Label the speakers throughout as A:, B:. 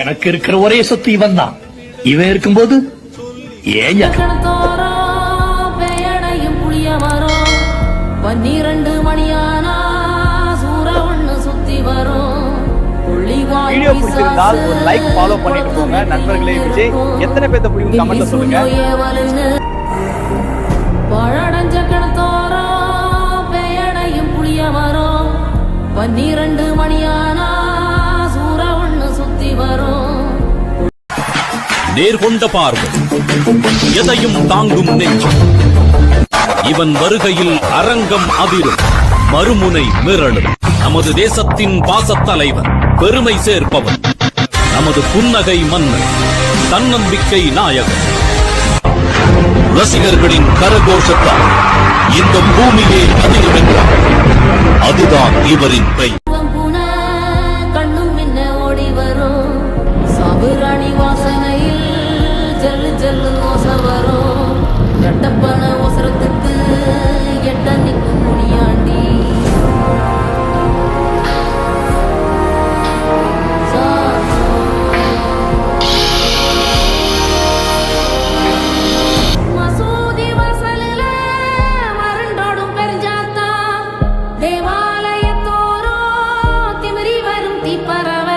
A: எனக்கு இருக்கிற ஒரே சொத்து இவன் தான். இவன் இருக்கும்போது ஏன்
B: 12 மணியானா சூற ஒண்ணு சுத்தி வரும்.
C: வீடியோ பிடிச்சிருந்தால் ஒரு லைக் ஃபாலோ பண்ணிட்டு போங்க நண்பர்களே. விஜய் எத்தனை பேத்த பிடிக்கும் கமெண்ட்ல சொல்லுங்க.
B: பழடஞ்ச கிணத்தோரோ பேயடையும் புளிய மரம் 12 மணியானா சூற ஒண்ணு சுத்தி வரும்.
D: நேர்கொண்ட பார்வை, எதையும் தாங்கும் நெஞ்சம். இவன் வருகையில் அரங்கம் அதிரும், மறுமுனை மிரளும். நமது தேசத்தின் பாசத் தலைவர், பெருமை சேர்ப்பவன், நமது புன்னகை மன்னன், தன்னம்பிக்கை நாயகன். ரசிகர்களின் கரகோஷத்தால் இந்த பூமியே அதிர்வென்றார். அதுதான் இவரின் பெயர்.
B: கண்ணும் மின்ன ஓடி வரும் சாபுராணி வாசனையில் ஜல்லு ஜல்லு ஓச வரும். எட்டப்பன ஒசரத்துக்கு எட்ட நிற்கும் முனியாண்டி. மசூதி வாசலில மருண்டோடும் பெருஞ்சாத்தா தேவாலயத்தோரோ திமிரி வரும் தீப்பறவ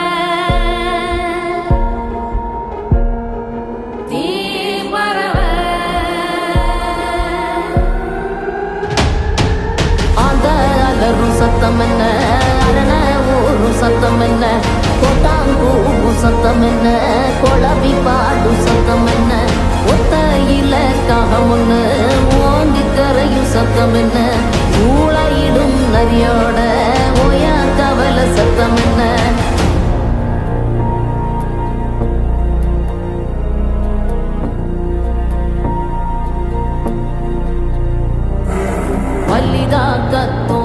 B: சத்தம் என்ன, அரண ஊரு சத்தம் என்ன, கோட்டாங்கூ சத்தம் என்ன, கொளவி பாடு சத்தம் என்ன, ஒத்தையில காகம் ஒண்ணு ஓங்கி கரையும் சத்தம் என்ன, ஊழையிடும் நரியோட ஓயா கவல சத்தம் என்ன. வல்லிதா கத்தோ